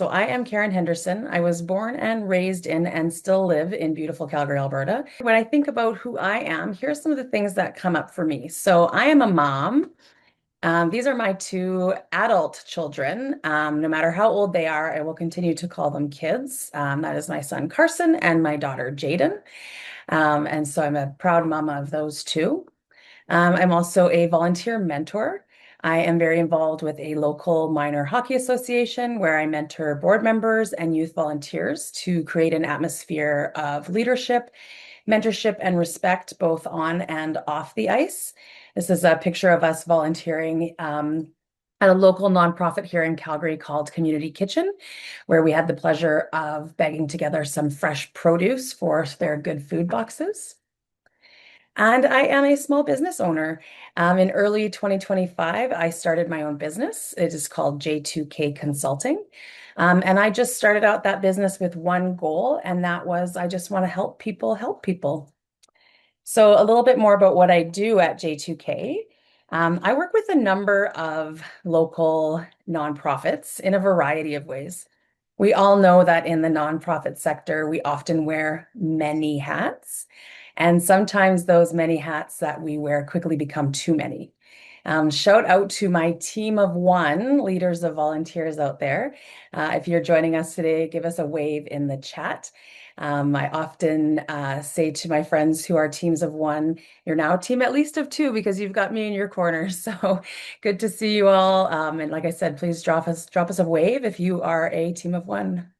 So I am Karin Henderson. I was born and raised in and still live in beautiful Calgary, Alberta. When I think about who I am, here's some of the things that come up for me. So I am a mom. These are my two adult children. No matter how old they are, I will continue to call them kids. That is my son Carson and my daughter Jaden. And so I'm a proud mama of those two. I'm also a volunteer mentor. I am very involved with a local minor hockey association where I mentor board members and youth volunteers to create an atmosphere of leadership, mentorship, and respect both on and off the ice. This is a picture of us volunteering at a local nonprofit here in Calgary called Community Kitchen, where we had the pleasure of bagging together some fresh produce for their good food boxes. And I am a small business owner. In early 2025, I started my own business. It is called J2K Consulting. And I just started out that business with one goal, and that was I just want to help people help people. So, a little bit more about what I do at J2K. I work with a number of local nonprofits in a variety of ways. We all know that in the nonprofit sector, we often wear many hats. And sometimes those many hats that we wear quickly become too many. Shout out to my team of one, leaders of volunteers out there. If you're joining us today, give us a wave in the chat. I often say to my friends who are teams of one, you're now a team at least of two because you've got me in your corner. So good to see you all. And like I said, please drop us a wave if you are a team of one.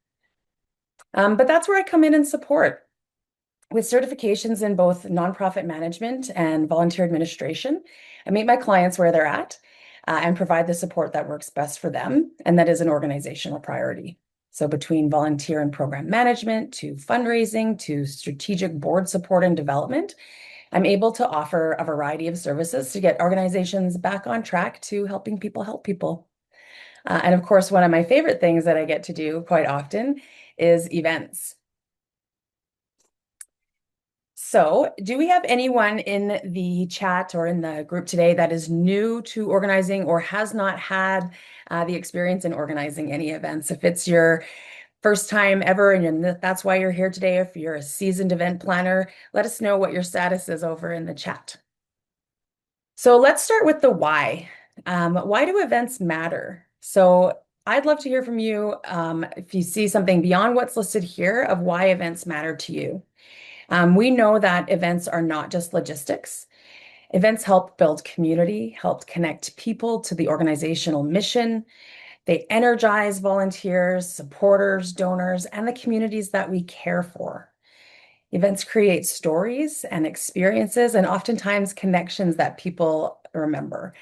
But that's where I come in and support. With certifications in both nonprofit management and volunteer administration, I meet my clients where they're at and provide the support that works best for them, and that is an organizational priority. So between volunteer and program management to fundraising to strategic board support and development, I'm able to offer a variety of services to get organizations back on track to helping people help people. And of course, one of my favorite things that I get to do quite often is events. So, do we have anyone in the chat or in the group today that is new to organizing or has not had the experience in organizing any events? If it's your first time ever and that's why you're here today, if you're a seasoned event planner, let us know what your status is over in the chat. So, let's start with the why. Why do events matter? So, I'd love to hear from you if you see something beyond what's listed here of why events matter to you. We know that events are not just logistics. Events help build community, help connect people to the organizational mission. They energize volunteers, supporters, donors, and the communities that we care for. Events create stories and experiences and oftentimes connections that people remember.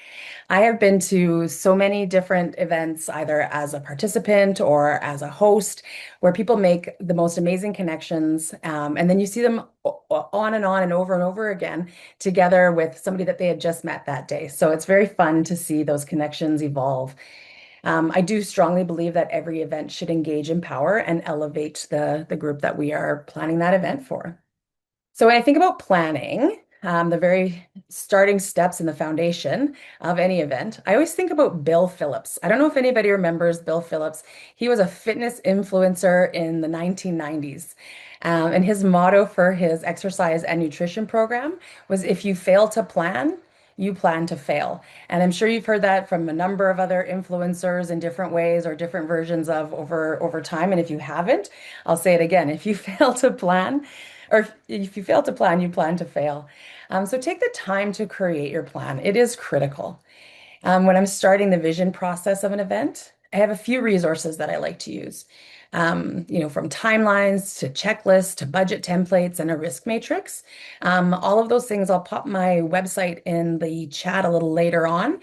I have been to so many different events, either as a participant or as a host, where people make the most amazing connections. And then you see them on and over again together with somebody that they had just met that day. So it's very fun to see those connections evolve. I do strongly believe that every event should engage, empower, and elevate the group that we are planning that event for. So when I think about planning, the very starting steps in the foundation of any event, I always think about Bill Phillips. I don't know if anybody remembers Bill Phillips. He was a fitness influencer in the 1990s. And his motto for his exercise and nutrition program was, if you fail to plan, you plan to fail. And I'm sure you've heard that from a number of other influencers in different ways or different versions of over time. And if you haven't, I'll say it again. If you fail to plan, or if you fail to plan, you plan to fail. So take the time to create your plan. It is critical. When I'm starting the vision process of an event, I have a few resources that I like to use. From timelines to checklists to budget templates and a risk matrix. All of those things, I'll pop my website in the chat a little later on.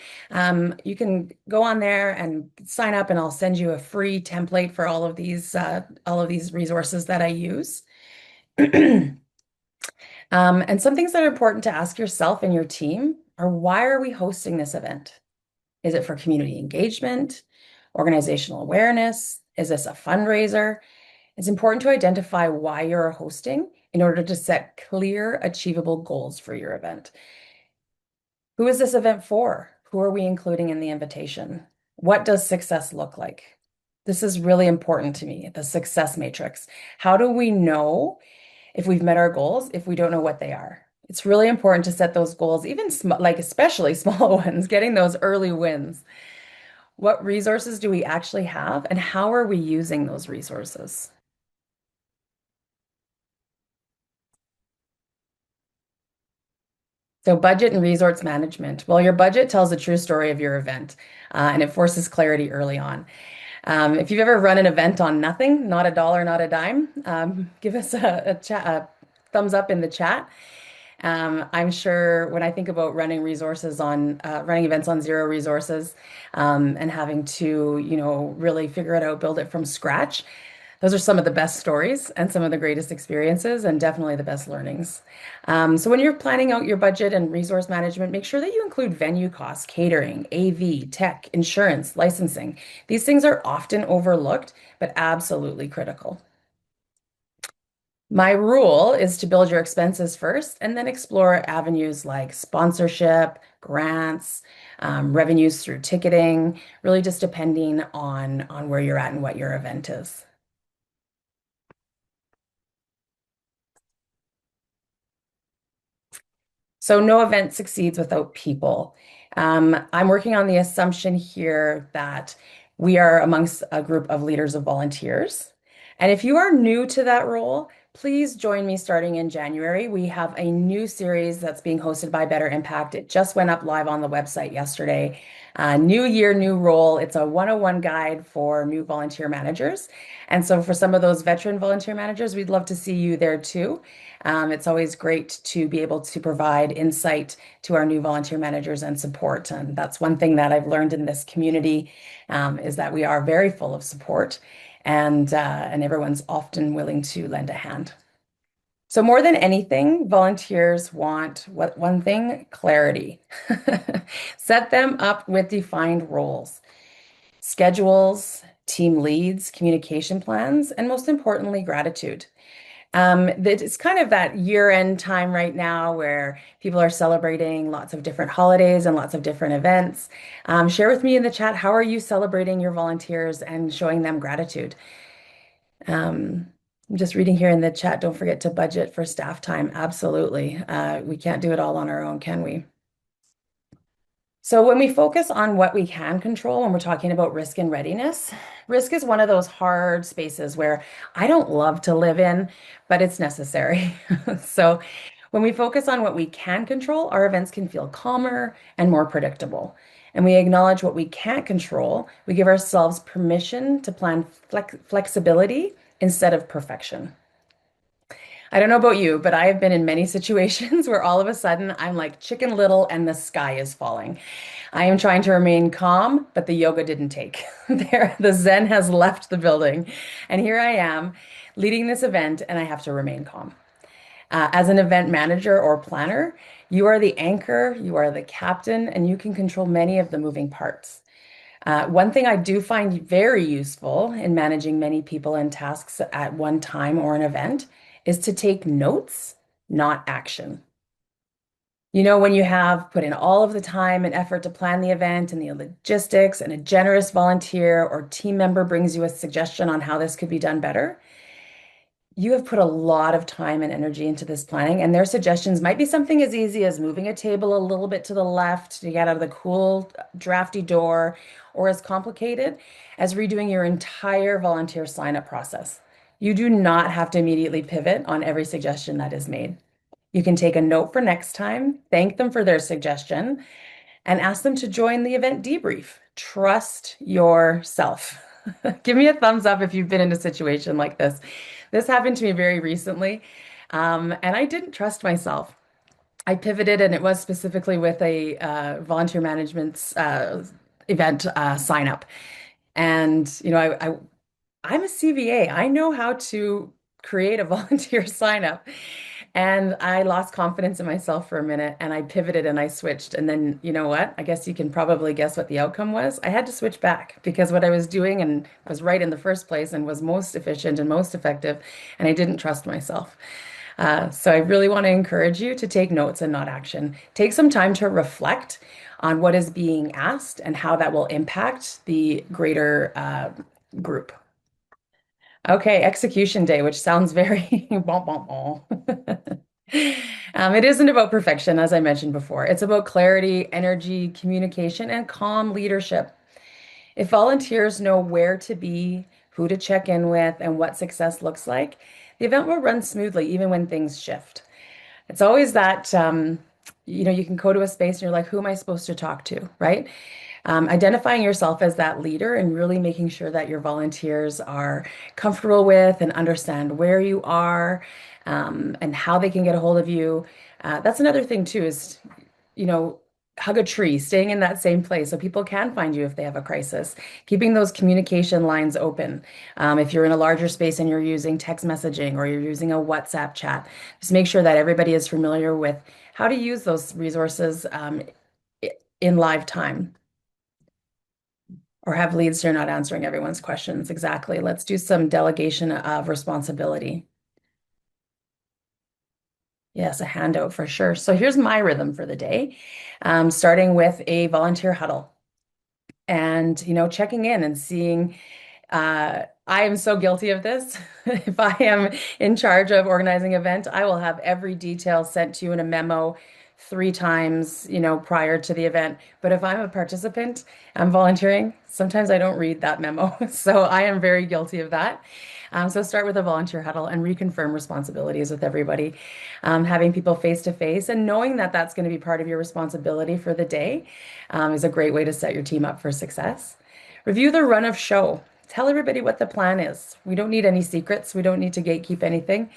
You can go on there and sign up, and I'll send you a free template for all of these resources that I use. And some things that are important to ask yourself and your team are, why are we hosting this event? Is it for community engagement, organizational awareness? Is this a fundraiser? It's important to identify why you're hosting in order to set clear, achievable goals for your event. Who is this event for? Who are we including in the invitation? What does success look like? This is really important to me, the success matrix. How do we know if we've met our goals if we don't know what they are? It's really important to set those goals, even sm like especially small ones, getting those early wins. What resources do we actually have, and how are we using those resources? So, budget and resource management. Well, your budget tells the true story of your event, and it forces clarity early on. If you've ever run an event on nothing, not a dollar, not a dime, give us a thumbs up in the chat. I'm sure when I think about running resources on running events on zero resources, and having to, really figure it out, build it from scratch, those are some of the best stories and some of the greatest experiences and definitely the best learnings. So when you're planning out your budget and resource management, make sure that you include venue costs, catering, AV, tech, insurance, licensing. These things are often overlooked, but absolutely critical. My rule is to build your expenses first and then explore avenues like sponsorship, grants, revenues through ticketing, really just depending on where you're at and what your event is. So no event succeeds without people. I'm working on the assumption here that we are amongst a group of leaders of volunteers. And if you are new to that role, please join me starting in January. We have a new series that's being hosted by Better Impact. It just went up live on the website yesterday. New year, new role. It's a 101 guide for new volunteer managers. And so for some of those veteran volunteer managers, we'd love to see you there too. It's always great to be able to provide insight to our new volunteer managers and support. And that's one thing that I've learned in this community, is that we are very full of support and everyone's often willing to lend a hand. So more than anything, volunteers want what one thing, clarity. Set them up with defined roles, schedules, team leads, communication plans, and most importantly, gratitude. That it's kind of that year-end time right now where people are celebrating lots of different holidays and lots of different events. Share with me in the chat, how are you celebrating your volunteers and showing them gratitude? I'm just reading here in the chat, don't forget to budget for staff time. Absolutely. We can't do it all on our own, can we? So when we focus on what we can control, when we're talking about risk and readiness, risk is one of those hard spaces where I don't love to live in, but it's necessary. So when we focus on what we can control, our events can feel calmer and more predictable. And we acknowledge what we can't control. We give ourselves permission to plan flexibility instead of perfection. I don't know about you, but I have been in many situations where all of a sudden I'm like Chicken Little and the sky is falling. I am trying to remain calm, but the yoga didn't take. There, the Zen has left the building. And here I am leading this event, and I have to remain calm. As an event manager or planner, you are the anchor, you are the captain, and you can control many of the moving parts. One thing I do find very useful in managing many people and tasks at one time or an event is to take notes, not action. When you have put in all of the time and effort to plan the event and the logistics, and a generous volunteer or team member brings you a suggestion on how this could be done better, you have put a lot of time and energy into this planning, and their suggestions might be something as easy as moving a table a little bit to the left to get out of the cool, drafty door, or as complicated as redoing your entire volunteer sign-up process. You do not have to immediately pivot on every suggestion that is made. You can take a note for next time, thank them for their suggestion, and ask them to join the event debrief. Trust yourself. Give me a thumbs up if you've been in a situation like this. This happened to me very recently, and I didn't trust myself. I pivoted, and it was specifically with a volunteer management event sign up. And I'm a CVA. I know how to create a volunteer sign up. And I lost confidence in myself for a minute, and I pivoted and I switched. And then, you know what? I guess you can probably guess what the outcome was. I had to switch back because what I was doing and was right in the first place and was most efficient and most effective, and I didn't trust myself. So I really want to encourage you to take notes and not action. Take some time to reflect on what is being asked and how that will impact the greater group. Okay, execution day, which sounds very bon bon bon. It isn't about perfection, as I mentioned before. It's about clarity, energy, communication, and calm leadership. If volunteers know where to be, who to check in with, and what success looks like, the event will run smoothly even when things shift. It's always that, you can go to a space and you're like, who am I supposed to talk to, right? Identifying yourself as that leader and really making sure that your volunteers are comfortable with and understand where you are, and how they can get a hold of you. That's another thing too, is, you know, hug a tree, staying in that same place so people can find you if they have a crisis. Keeping those communication lines open. If you're in a larger space and you're using text messaging or you're using a WhatsApp chat, just make sure that everybody is familiar with how to use those resources, in live time. Or have leads who are not answering everyone's questions. Exactly. Let's do some delegation of responsibility. Yes, a handout for sure. So here's my rhythm for the day, starting with a volunteer huddle and, checking in and seeing. I am so guilty of this. If I am in charge of organizing an event, I will have every detail sent to you in a memo 3 times, prior to the event. But if I'm a participant, I'm volunteering, sometimes I don't read that memo. So I am very guilty of that. So start with a volunteer huddle and reconfirm responsibilities with everybody. Having people face to face and knowing that that's going to be part of your responsibility for the day, is a great way to set your team up for success. Review the run of show. Tell everybody what the plan is. We don't need any secrets. We don't need to gatekeep anything.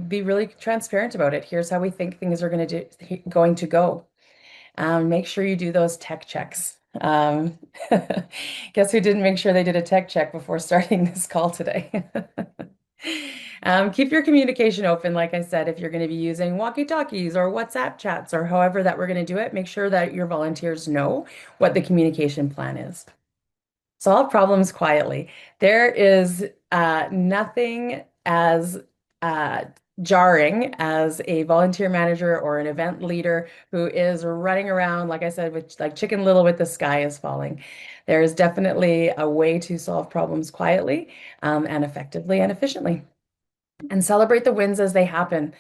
Be really transparent about it. Here's how we think things are going to go. Make sure you do those tech checks. Guess who didn't make sure they did a tech check before starting this call today? Keep your communication open. Like I said, if you're going to be using walkie-talkies or WhatsApp chats or however that we're going to do it, make sure that your volunteers know what the communication plan is. Solve problems quietly. There is nothing as uh, jarring as a volunteer manager or an event leader who is running around, like I said, with like Chicken Little with the sky is falling. There is definitely a way to solve problems quietly, and effectively and efficiently. And celebrate the wins as they happen.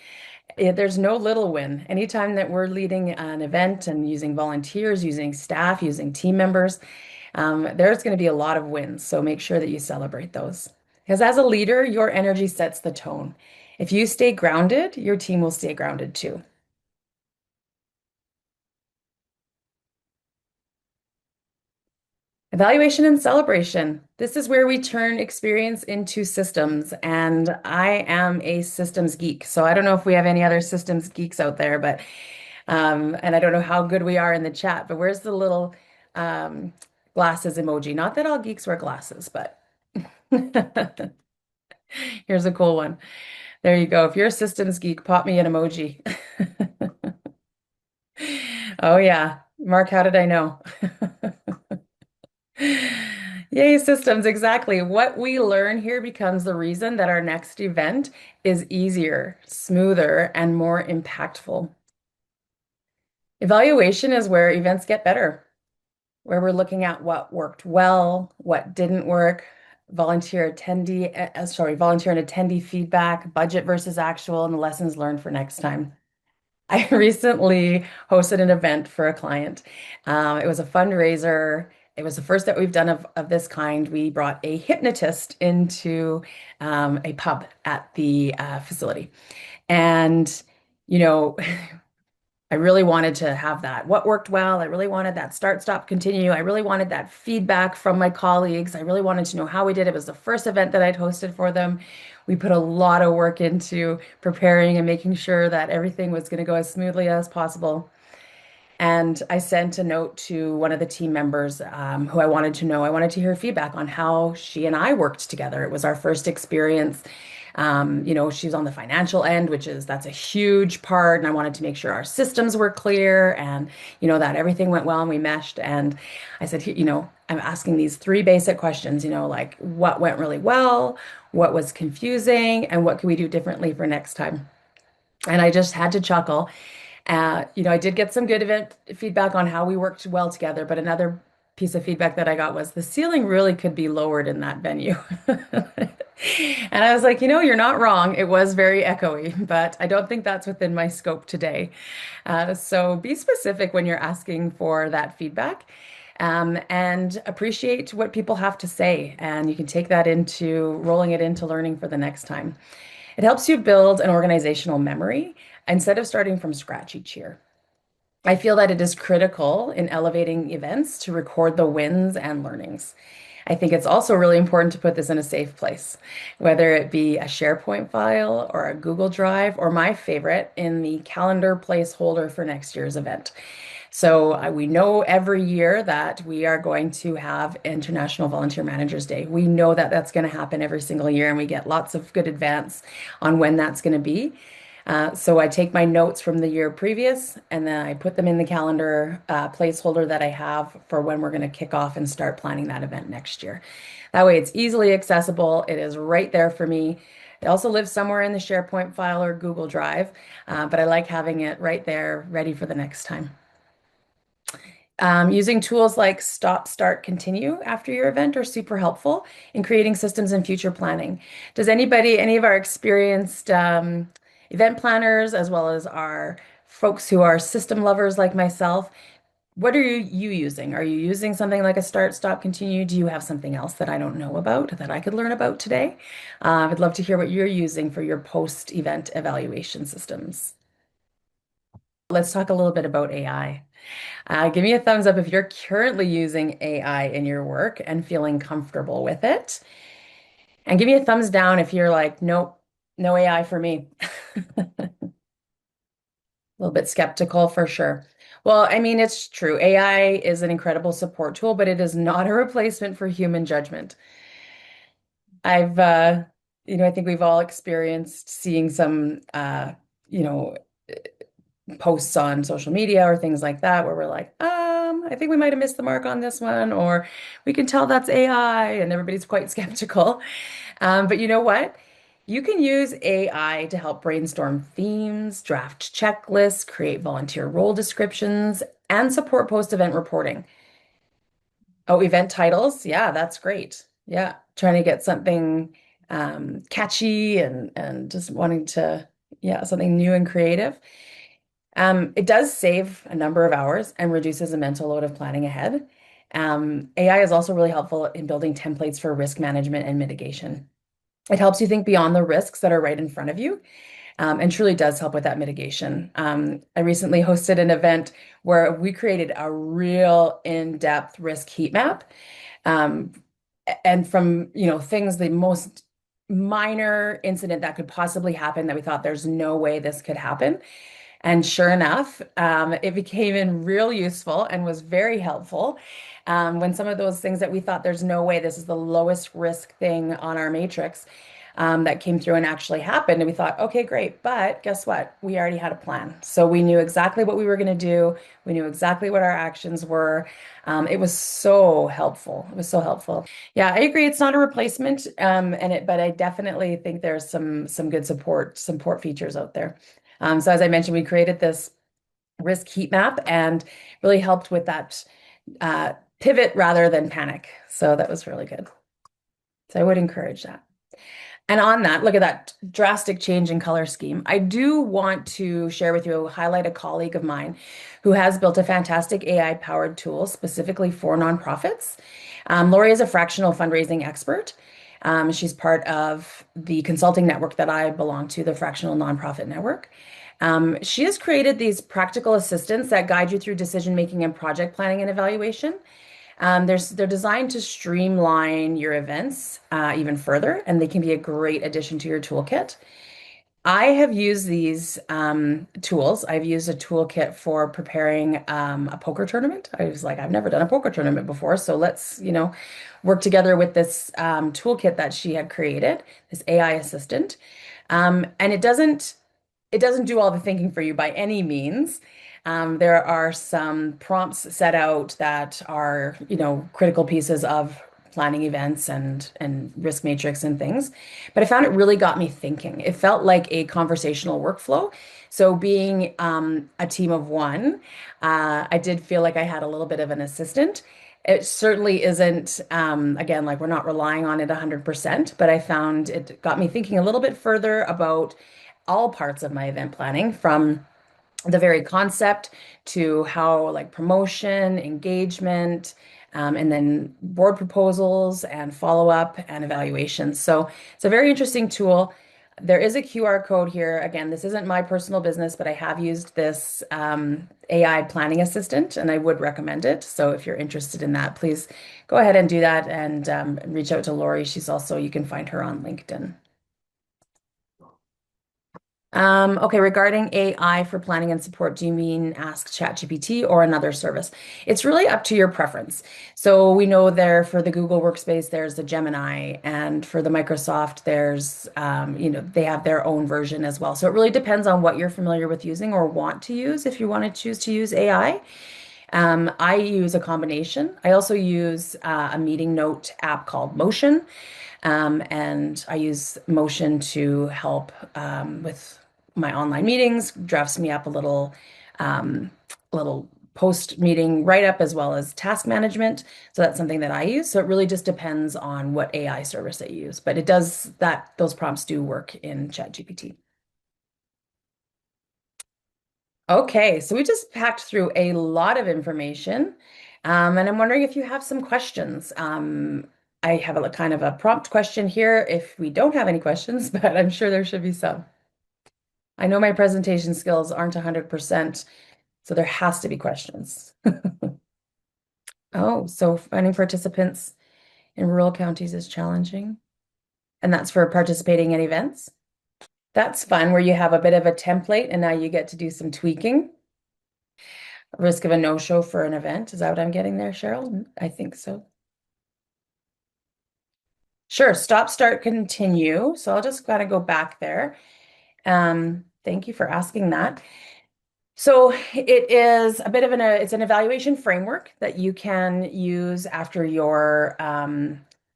There's no little win. Anytime that we're leading an event and using volunteers, using staff, using team members, there's going to be a lot of wins. So make sure that you celebrate those. Because as a leader, your energy sets the tone. If you stay grounded, your team will stay grounded too. Evaluation and celebration. This is where we turn experience into systems. And I am a systems geek. So I don't know if we have any other systems geeks out there, but and I don't know how good we are in the chat, but where's the little um, glasses emoji? Not that all geeks wear glasses, but here's a cool one. There you go. If you're a systems geek, pop me an emoji. Oh yeah. Mark, how did I know? Yay, systems, exactly. What we learn here becomes the reason that our next event is easier, smoother, and more impactful. Evaluation is where events get better, where we're looking at what worked well, what didn't work, volunteer and attendee feedback, budget versus actual, and the lessons learned for next time. I recently hosted an event for a client. It was a fundraiser. It was the first that we've done of this kind. We brought a hypnotist into a pub at the facility. And, you know, I really wanted to have that. What worked well? I really wanted that start, stop, continue. I really wanted that feedback from my colleagues. I really wanted to know how we did. It was the first event that I'd hosted for them. We put a lot of work into preparing and making sure that everything was going to go as smoothly as possible. And I sent a note to one of the team members, who I wanted to know. I wanted to hear feedback on how she and I worked together. It was our first experience. She was on the financial end, that's a huge part. And I wanted to make sure our systems were clear and, that everything went well and we meshed. And I said, I'm asking these 3 basic questions, like what went really well, what was confusing, and what can we do differently for next time? And I just had to chuckle. I did get some good event feedback on how we worked well together, but another piece of feedback that I got was the ceiling really could be lowered in that venue. And I was like, you're not wrong. It was very echoey, but I don't think that's within my scope today. So be specific when you're asking for that feedback, and appreciate what people have to say. And you can take that into rolling it into learning for the next time. It helps you build an organizational memory instead of starting from scratch each year. I feel that it is critical in elevating events to record the wins and learnings. I think it's also really important to put this in a safe place, whether it be a SharePoint file or a Google Drive, or my favorite, in the calendar placeholder for next year's event. So we know every year that we are going to have International Volunteer Managers Day. We know that that's going to happen every single year, and we get lots of good advance on when that's going to be. So I take my notes from the year previous, and then I put them in the calendar placeholder that I have for when we're going to kick off and start planning that event next year. That way it's easily accessible. It is right there for me. It also lives somewhere in the SharePoint file or Google Drive, but I like having it right there ready for the next time. Using tools like stop, start, continue after your event are super helpful in creating systems and future planning. Does any of our experienced event planners, as well as our folks who are system lovers like myself, what are you using? Are you using something like a start, stop, continue? Do you have something else that I don't know about that I could learn about today? I'd love to hear what you're using for your post-event evaluation systems. Let's talk a little bit about AI. Give me a thumbs up if you're currently using AI in your work and feeling comfortable with it. And give me a thumbs down if you're like, nope, no AI for me. A little bit skeptical for sure. Well, I mean, it's true. AI is an incredible support tool, but it is not a replacement for human judgment. I've, I think we've all experienced seeing some, you know, posts on social media or things like that where we're like, I think we might have missed the mark on this one, or we can tell that's AI, and everybody's quite skeptical. But you know what? You can use AI to help brainstorm themes, draft checklists, create volunteer role descriptions, and support post-event reporting. Oh, event titles. Yeah, that's great. Yeah, trying to get something catchy and just wanting to, yeah, something new and creative. It does save a number of hours and reduces the mental load of planning ahead. AI is also really helpful in building templates for risk management and mitigation. It helps you think beyond the risks that are right in front of you, and truly does help with that mitigation. I recently hosted an event where we created a real in-depth risk heat map. Um, and from, things, the most minor incident that could possibly happen that we thought there's no way this could happen. And sure enough, it became in real useful and was very helpful. When some of those things that we thought there's no way this is the lowest risk thing on our matrix, that came through and actually happened. And we thought, okay, great. But guess what? We already had a plan. So we knew exactly what we were going to do. We knew exactly what our actions were. It was so helpful. It was so helpful. Yeah, I agree. It's not a replacement, but I definitely think there's some good support features out there. So as I mentioned, we created this risk heat map and really helped with that pivot rather than panic. So that was really good. So I would encourage that. And on that, look at that drastic change in color scheme. I do want to share with you, highlight a colleague of mine who has built a fantastic AI-powered tool specifically for nonprofits. Lori is a fractional fundraising expert. She's part of the consulting network that I belong to, the Fractional Nonprofit Network. She has created these practical assistants that guide you through decision-making and project planning and evaluation. They're designed to streamline your events even further, and they can be a great addition to your toolkit. I have used these tools. I've used a toolkit for preparing a poker tournament. I was like, I've never done a poker tournament before, so let's, work together with this toolkit that she had created, this AI assistant. And it doesn't do all the thinking for you by any means. There are some prompts set out that are, critical pieces of planning events and risk matrix and things. But I found it really got me thinking. It felt like a conversational workflow. So being a team of one, I did feel like I had a little bit of an assistant. It certainly isn't, again, like we're not relying on it 100%, but I found it got me thinking a little bit further about all parts of my event planning, from the very concept to how like promotion, engagement, and then board proposals and follow up and evaluations. So it's a very interesting tool. There is a QR code here. Again, this isn't my personal business, but I have used this AI planning assistant and I would recommend it. So if you're interested in that, please go ahead and do that and reach out to Lori. She's also, you can find her on LinkedIn. Okay, regarding AI for planning and support, do you mean ask ChatGPT or another service? It's really up to your preference. So we know there for the Google Workspace, there's the Gemini, and for the Microsoft, there's, they have their own version as well. So it really depends on what you're familiar with using or want to use if you want to choose to use AI. I use a combination. I also use a meeting note app called Motion. And I use Motion to help with my online meetings, drafts me up a um, little post meeting write up as well as task management. So that's something that I use. So it really just depends on what AI service that you use, but it does that, those prompts do work in ChatGPT. Okay, so we just packed through a lot of information, and I'm wondering if you have some questions. I have a kind of a prompt question here if we don't have any questions, but I'm sure there should be some. I know my presentation skills aren't 100%, so there has to be questions. Oh, so finding participants in rural counties is challenging, and that's for participating in events. That's fun, where you have a bit of a template and now you get to do some tweaking. Risk of a no-show for an event. Is that what I'm getting there, Cheryl? I think so. Sure. Stop, start, continue. So I'll just kind of go back there. Thank you for asking that. So it is a bit of it's an evaluation framework that you can use after your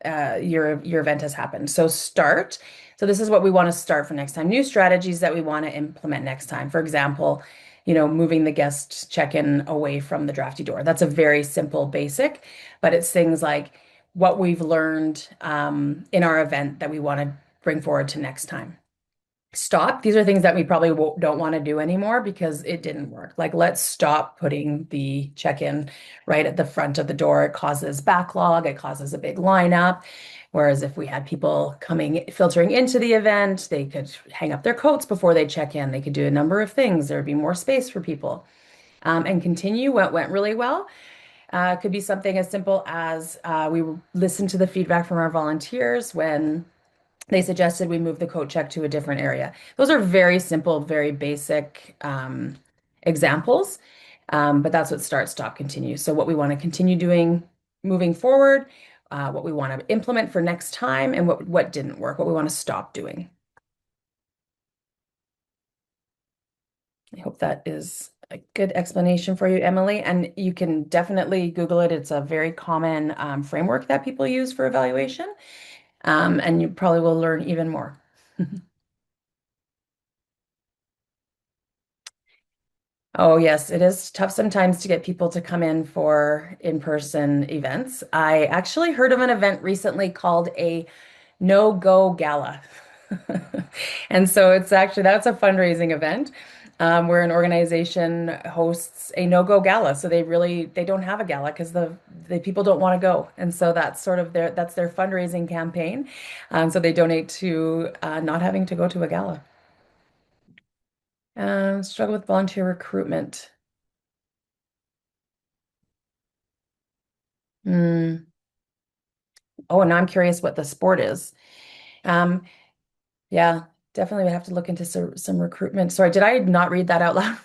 event has happened. So start. So this is what we want to start for next time. New strategies that we want to implement next time. For example, moving the guest check-in away from the drafty door. That's a very simple basic, but it's things like what we've learned in our event that we want to bring forward to next time. Stop. These are things that we probably don't want to do anymore because it didn't work. Like, let's stop putting the check-in right at the front of the door. It causes backlog, it causes a big lineup. Whereas if we had people filtering into the event, they could hang up their coats before they check in. They could do a number of things. There would be more space for people. And continue what went really well. Could be something as simple as we listened to the feedback from our volunteers when they suggested we move the coat check to a different area. Those are very simple, very basic examples, but that's what start, stop, continue. So what we want to continue doing moving forward, what we want to implement for next time, and what didn't work, what we want to stop doing. I hope that is a good explanation for you, Emily. And you can definitely Google it. It's a very common framework that people use for evaluation. And you probably will learn even more. Oh, yes, it is tough sometimes to get people to come in for in-person events. I actually heard of an event recently called a no-go gala. And so that's a fundraising event where an organization hosts a no-go gala. So they don't have a gala because the people don't want to go. And so that's sort of that's their fundraising campaign. So they donate to not having to go to a gala. Struggle with volunteer recruitment. Hmm. Oh, and now I'm curious what the sport is. Um, yeah, definitely would have to look into some recruitment. Sorry, did I not read that out loud?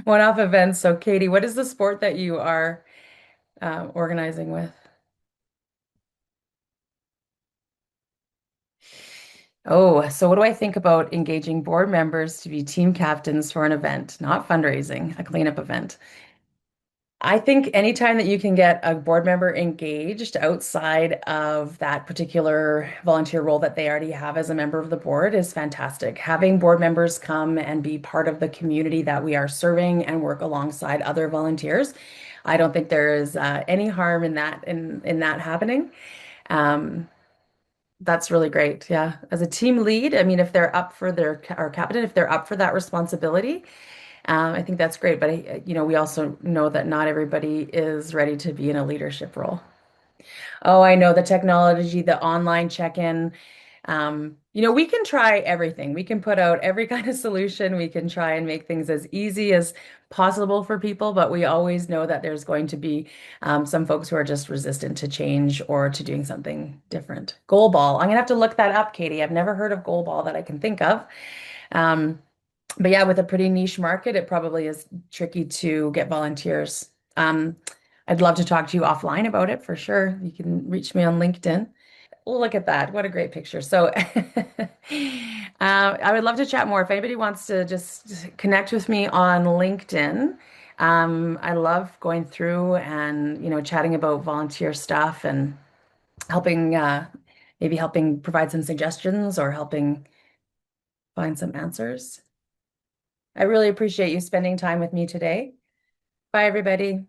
One-off events. So, Katie, what is the sport that you are organizing with? Oh, so what do I think about engaging board members to be team captains for an event, not fundraising, a cleanup event? I think anytime that you can get a board member engaged outside of that particular volunteer role that they already have as a member of the board is fantastic. Having board members come and be part of the community that we are serving and work alongside other volunteers, I don't think there is any harm in that happening. Um, that's really great. Yeah. As a team lead, I mean, if they're up for or captain, if they're up for that responsibility, I think that's great. But we also know that not everybody is ready to be in a leadership role. Oh, I know the technology, the online check-in. We can try everything. We can put out every kind of solution. We can try and make things as easy as possible for people, but we always know that there's going to be some folks who are just resistant to change or to doing something different. Goal ball. I'm gonna have to look that up, Katie. I've never heard of goal ball that I can think of. Um, but yeah, with a pretty niche market, it probably is tricky to get volunteers. Um, I'd love to talk to you offline about it for sure. You can reach me on LinkedIn. Look at that. What a great picture. So I would love to chat more. If anybody wants to just connect with me on LinkedIn, I love going through and, chatting about volunteer stuff and helping, maybe helping provide some suggestions or helping find some answers. I really appreciate you spending time with me today. Bye, everybody.